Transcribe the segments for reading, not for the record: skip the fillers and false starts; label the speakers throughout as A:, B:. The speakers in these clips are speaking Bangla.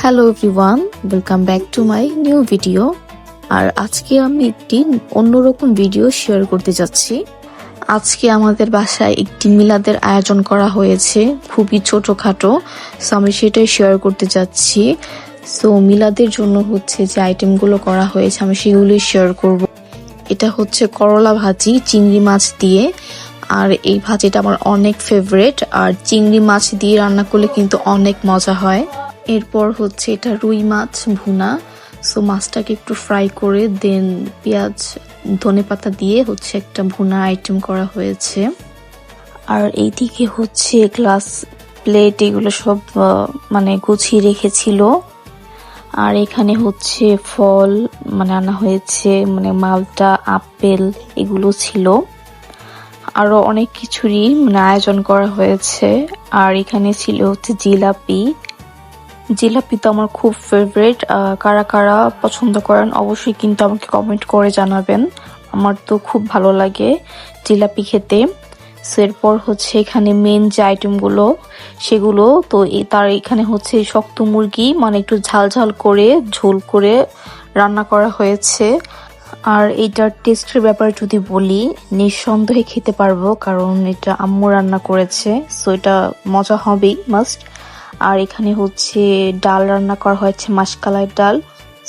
A: Hello everyone, welcome back to my new video. আর আজকে আমি একটি অন্যরকম ভিডিও শেয়ার করতে যাচ্ছি। আজকে আমাদের বাসায় একটি মিলাদের আয়োজন করা হয়েছে, খুবই ছোটখাটো। সো আমি সেটাই শেয়ার করতে যাচ্ছি। সো মিলাদের জন্য হচ্ছে যে আইটেমগুলো করা হয়েছে আমি সেগুলোই শেয়ার করব। এটা হচ্ছে করলা ভাজি চিংড়ি মাছ দিয়ে, আর এই ভাজিটা আমার অনেক ফেভারিট। আর চিংড়ি মাছ দিয়ে রান্না করলে কিন্তু অনেক মজা হয়। এরপর হচ্ছে এটা রুই মাছ ভুনা। সো মাছটাকে একটু ফ্রাই করে দেন পেঁয়াজ ধনেপাতা দিয়ে হচ্ছে একটা ভুনা আইটেম করা হয়েছে। আর এইদিকে হচ্ছে গ্লাস প্লেট এগুলো সব মানে গুছিয়ে রেখেছিল। আর এখানে হচ্ছে ফল আনা হয়েছে, মালটা আপেল এগুলো ছিল। আরো অনেক কিছুরই আয়োজন করা হয়েছে। আর এখানে ছিল হচ্ছে জিলাপি তো আমার খুব ফেভারিট। কারা কারা পছন্দ করেন অবশ্যই কিন্তু আমাকে কমেন্ট করে জানাবেন। আমার তো খুব ভালো লাগে জিলাপি খেতে। এরপর হচ্ছে এখানে মেন যে আইটেমগুলো সেগুলো তো তার এখানে হচ্ছে শক্ত মুরগি একটু ঝাল ঝাল করে ঝোল করে রান্না করা হয়েছে। আর এটার টেস্টের ব্যাপারে যদি বলি, নিঃসন্দেহে খেতে পারবো, কারণ এটা আম্মু রান্না করেছে। সো এটা মজা হবেই মাস্ট। আর এখানে হচ্ছে ডাল রান্না করা হয়েছে, মাসকালাই ডাল।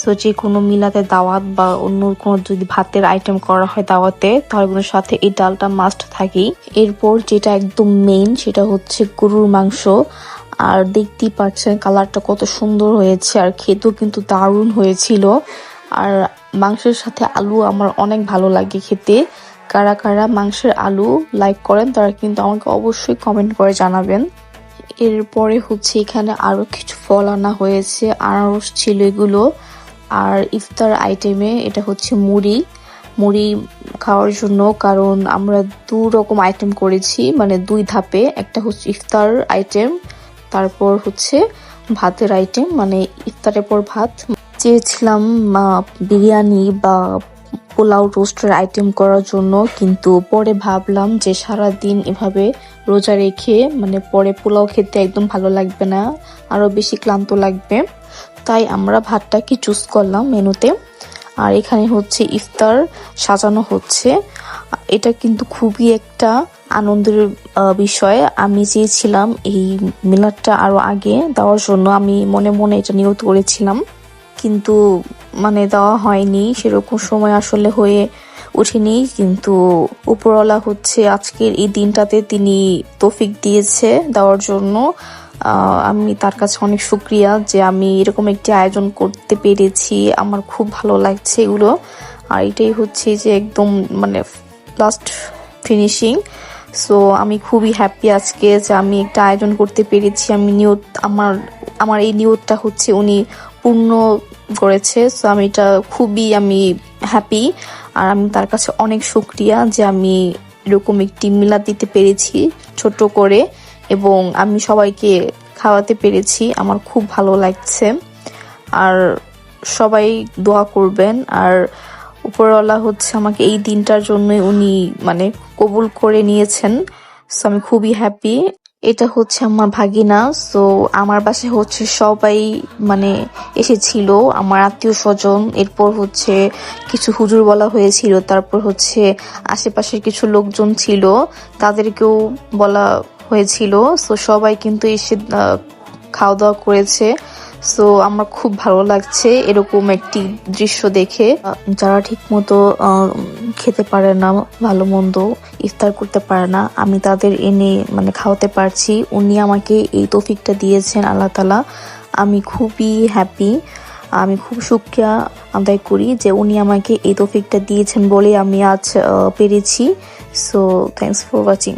A: সো যে কোনো মিলাতে দাওয়াত বা অন্য কোনো যদি ভাতের আইটেম করা হয় দাওয়াতে, তাহলে সাথে এই ডালটা মাস্ট থাকেই। এরপর যেটা একদম মেইন সেটা হচ্ছে গরুর মাংস। আর দেখতেই পাচ্ছেন কালারটা কত সুন্দর হয়েছে, আর খেতেও কিন্তু দারুণ হয়েছিল। আর মাংসের সাথে আলু আমার অনেক ভালো লাগে খেতে। কারা কারা মাংসের আলু লাইক করেন তারা কিন্তু আমাকে অবশ্যই কমেন্ট করে জানাবেন। এরপরে হচ্ছে এখানে আরো কিছু ফল আনা হয়েছে, আনারস ছিল এগুলো। আর ইফতার আইটেমে এটা হচ্ছে মুড়ি খাওয়ার জন্য, কারণ আমরা 2 রকম আইটেম করেছি, 2 ধাপে। একটা হচ্ছে ইফতার আইটেম, তারপর হচ্ছে ভাতের আইটেম, ইফতারের পর ভাত। চেয়েছিলাম বিরিয়ানি বা পোলাও রোস্টের আইটেম করার জন্য, কিন্তু পরে ভাবলাম যে সারাদিন এভাবে রোজা রেখে পরে পোলাও খেতে একদম ভালো লাগবে না, আরো বেশি ক্লান্ত লাগবে। তাই আমরা ভাতটাকে চুজ করলাম মেনুতে। আর এখানে হচ্ছে ইফতার সাজানো হচ্ছে। এটা কিন্তু খুবই একটা আনন্দের বিষয়। আমি চেয়েছিলাম এই মিলাদটা আরো আগে দেওয়ার জন্য, আমি মনে মনে এটা নিয়ত করেছিলাম, কিন্তু দেওয়া হয়নি, সেরকম সময় আসলে হয়ে ওঠেনি। কিন্তু উপরওয়ালা হচ্ছে আজকের এই দিনটাতে তিনি তৌফিক দিয়েছে দেওয়ার জন্য। আমি তার কাছে অনেক শুকরিয়া যে আমি এরকম একটি আয়োজন করতে পেরেছি। আমার খুব ভালো লাগছে এগুলো। আর এটাই হচ্ছে যে একদম লাস্ট ফিনিশিং। সো আমি খুবই হ্যাপি আজকে যে আমি একটা আয়োজন করতে পেরেছি। আমি নিয়ত আমার এই নিয়তটা হচ্ছে উনি পূর্ণ করেছে। সো আমি এটা খুবই হ্যাপি। আর আমি তার কাছে অনেক শুকরিয়া যে আমি এরকম একটি মিলাদ দিতে পেরেছি ছোট করে, এবং আমি সবাইকে খাওয়াতে পেরেছি। আমার খুব ভালো লাগছে। আর সবাই দোয়া করবেন। আর উপরওয়ালা হচ্ছে আমাকে এই দিনটার জন্য উনি কবুল করে নিয়েছেন। সো আমি খুবই হ্যাপি। এটা হচ্ছে আমার ভাগিনা। সো আমার বাসায় হচ্ছে সবাই এসেছিল, আমার আত্মীয় স্বজন। এরপর হচ্ছে কিছু হুজুর বলা হয়েছিল, তারপর হচ্ছে আশেপাশের কিছু লোকজন ছিল, তাদেরকেও বলা হয়েছিল। সো সবাই কিন্তু এসে খাওয়া দাওয়া করেছে। সো আমার খুব ভালো লাগছে এরকম একটি দৃশ্য দেখে। যারা ঠিক মতো খেতে পারে না, ভালো মন্দ ইফতার করতে পারে না, আমি তাদের এনে খাওয়াতে পারছি। উনি আমাকে এই তৌফিকটা দিয়েছেন আল্লাহ তাআলা। আমি খুবই হ্যাপি। আমি খুব শুকরিয়া আদায় করি যে উনি আমাকে এই তৌফিকটা দিয়েছেন বলে আমি আজ পেরেছি। So thanks for watching.